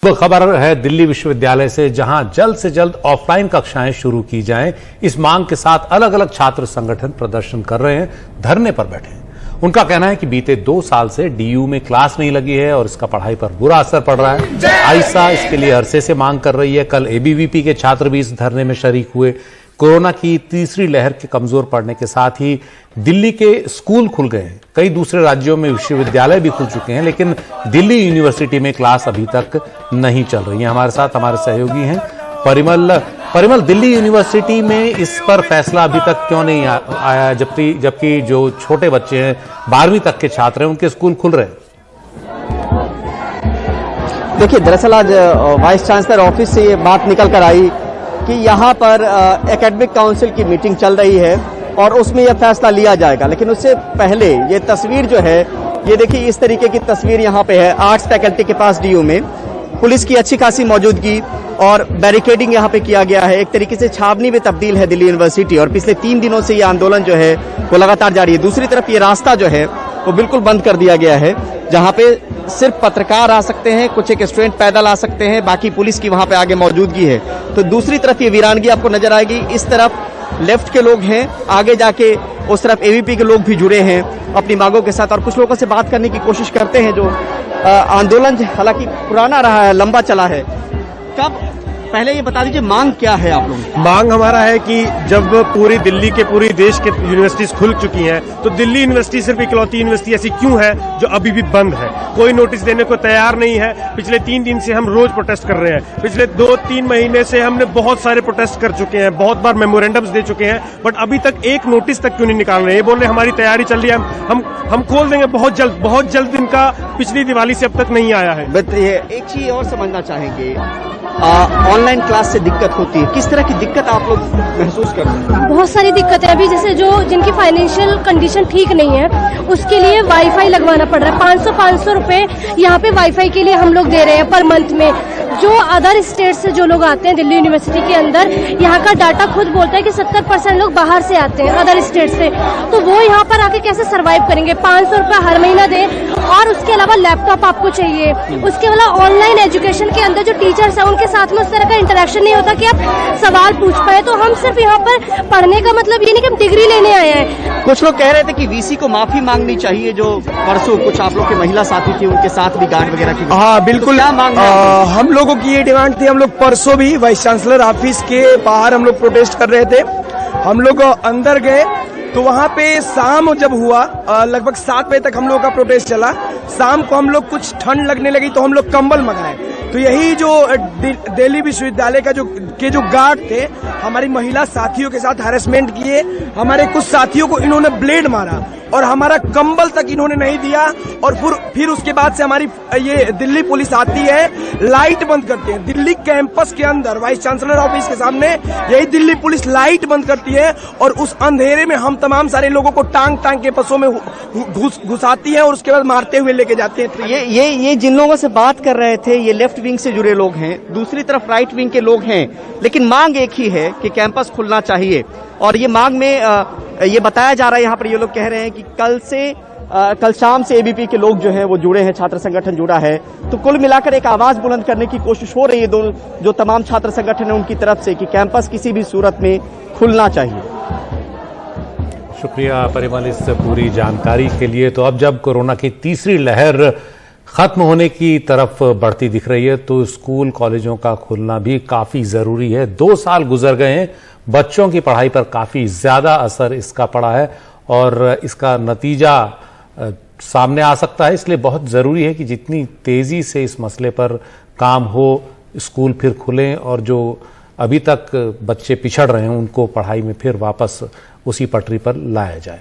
वो खबर है दिल्ली विश्वविद्यालय से, जहां जल्द से जल्द ऑफलाइन कक्षाएं शुरू की जाएं। इस मांग के साथ अलग अलग छात्र संगठन प्रदर्शन कर रहे हैं, धरने पर बैठे हैं। उनका कहना है कि बीते 2 साल से डीयू में क्लास नहीं लगी है और इसका पढ़ाई पर बुरा असर पड़ रहा है। आइसा इसके लिए अरसे से मांग कर रही है। कल एबीवीपी के छात्र भी इस धरने में शरीक हुए। कोरोना की तीसरी लहर के कमजोर पड़ने के साथ ही दिल्ली के स्कूल खुल गए हैं। कई दूसरे राज्यों में विश्वविद्यालय भी खुल चुके हैं, लेकिन दिल्ली यूनिवर्सिटी में क्लास अभी तक नहीं चल रही है। हमारे साथ हमारे सहयोगी हैं परिमल, दिल्ली यूनिवर्सिटी में इस पर फैसला अभी तक क्यों नहीं आया, जबकि जो छोटे बच्चे हैं 12वीं तक के छात्र हैं उनके स्कूल खुल रहे हैं? देखिए, दरअसल आज वाइस चांसलर ऑफिस से ये बात निकल कर आई कि यहाँ पर एकेडमिक काउंसिल की मीटिंग चल रही है और उसमें यह फैसला लिया जाएगा। लेकिन उससे पहले ये तस्वीर जो है, ये देखिए, इस तरीके की तस्वीर यहाँ पे है आर्ट्स फैकल्टी के पास डीयू में। पुलिस की अच्छी खासी मौजूदगी और बैरिकेडिंग यहाँ पे किया गया है। एक तरीके से छावनी में तब्दील है दिल्ली यूनिवर्सिटी और पिछले 3 दिनों से ये आंदोलन जो है वो लगातार जारी है। दूसरी तरफ ये रास्ता जो है वो बिल्कुल बंद कर दिया गया है, जहाँ पे सिर्फ पत्रकार आ सकते हैं, कुछ एक स्टूडेंट पैदल आ सकते हैं, बाकी पुलिस की वहाँ पे आगे मौजूदगी है। तो दूसरी तरफ ये वीरानगी आपको नजर आएगी। इस तरफ लेफ्ट के लोग हैं, आगे जाके उस तरफ एबीपी के लोग भी जुड़े हैं अपनी मांगों के साथ और कुछ लोगों से बात करने की कोशिश करते हैं। जो आंदोलन हालांकि पुराना रहा है, लंबा चला है। कब, पहले ये बता दीजिए मांग क्या है आप लोगों? मांग हमारा है कि जब पूरी दिल्ली के पूरी देश के यूनिवर्सिटीज खुल चुकी हैं, तो दिल्ली यूनिवर्सिटी सिर्फ इकलौती यूनिवर्सिटी ऐसी क्यों है जो अभी भी बंद है? कोई नोटिस देने को तैयार नहीं है। पिछले 3 दिन से हम रोज प्रोटेस्ट कर रहे हैं। पिछले 2-3 महीने से हमने बहुत सारे प्रोटेस्ट कर चुके हैं, बहुत बार मेमोरेंडम्स दे चुके हैं, बट अभी तक एक नोटिस तक क्यों नहीं निकाल रहे हैं? ये बोल रहे हमारी तैयारी चल रही है, हम खोल देंगे बहुत जल्द। इनका पिछली दिवाली से अब तक नहीं आया है। एक चीज और समझना चाहेंगे, ऑनलाइन क्लास से दिक्कत होती है, किस तरह की दिक्कत आप लोग महसूस कर रहे हैं? बहुत सारी दिक्कतें अभी, जैसे जिनकी फाइनेंशियल कंडीशन ठीक नहीं है उसके लिए वाईफाई लगवाना पड़ रहा है। 500 रुपए यहाँ पे वाईफाई के लिए हम लोग दे रहे हैं पर मंथ में। जो अदर स्टेट से जो लोग आते हैं दिल्ली यूनिवर्सिटी के अंदर, यहाँ का डाटा खुद बोलता है कि 70% लोग बाहर से आते हैं अदर स्टेट से, तो वो यहाँ पर आके कैसे सर्वाइव करेंगे? 500 रुपए हर महीना दें और उसके अलावा लैपटॉप आपको चाहिए। उसके अलावा ऑनलाइन एजुकेशन के अंदर जो टीचर्स हैं उनके साथ में उस तरह का इंटरेक्शन नहीं होता कि आप सवाल पूछ पाए। तो हम सिर्फ यहाँ पर पढ़ने का मतलब ये नहीं कि हम डिग्री लेने आए हैं। कुछ लोग कह रहे थे कि वीसी को माफी मांगनी चाहिए, जो परसों कुछ आप लोग के महिला साथी थे उनके साथ भी गांड वगैरह की। हाँ बिल्कुल, तो क्या मांग हम लोगों की ये डिमांड थी। हम लोग परसों भी वाइस चांसलर ऑफिस के बाहर हम लोग प्रोटेस्ट कर रहे थे। हम लोग अंदर गए तो वहाँ पे शाम जब हुआ, लगभग 7 बजे तक हम लोगों का प्रोटेस्ट चला। शाम को हम लोग कुछ ठंड लगने लगी तो हम लोग कंबल मंगाए। तो यही जो दिल्ली विश्वविद्यालय का जो गार्ड थे, हमारी महिला साथियों के साथ हैरेसमेंट किए। हमारे कुछ साथियों को इन्होंने ब्लेड मारा और हमारा कंबल तक इन्होंने नहीं दिया। और फिर उसके बाद से हमारी ये दिल्ली पुलिस आती है, लाइट बंद करते हैं। दिल्ली कैंपस के अंदर वाइस चांसलर ऑफिस के सामने यही दिल्ली पुलिस लाइट बंद करती है और उस अंधेरे में हम तमाम सारे लोगों को टांग के बसों में घुसाती है और उसके बाद मारते हुए लेके जाते हैं। तो ये जिन लोगों से बात कर रहे थे, ये लेफ्ट विंग से जुड़े लोग हैं, दूसरी तरफ राइट विंग के लोग हैं, लेकिन मांग एक ही है कि कैंपस खुलना चाहिए। और ये मांग में ये बताया जा रहा है, यहाँ पर ये लोग कह रहे हैं कि कल शाम से एबीपी के लोग जो है वो जुड़े हैं, छात्र संगठन जुड़ा है। तो कुल मिलाकर एक आवाज बुलंद करने की कोशिश हो रही है जो तमाम छात्र संगठन है उनकी तरफ से कि कैंपस किसी भी सूरत में खुलना चाहिए। शुक्रिया परिमल इस पूरी जानकारी के लिए। तो अब जब कोरोना की तीसरी लहर खत्म होने की तरफ बढ़ती दिख रही है तो स्कूल कॉलेजों का खुलना भी काफी जरूरी है। 2 साल गुजर गए हैं, बच्चों की पढ़ाई पर काफी ज्यादा असर इसका पड़ा है और इसका नतीजा सामने आ सकता है। इसलिए बहुत जरूरी है कि जितनी तेजी से इस मसले पर काम हो, स्कूल फिर खुलें और जो अभी तक बच्चे पिछड़ रहे हैं उनको पढ़ाई में फिर वापस उसी पटरी पर लाया जाए।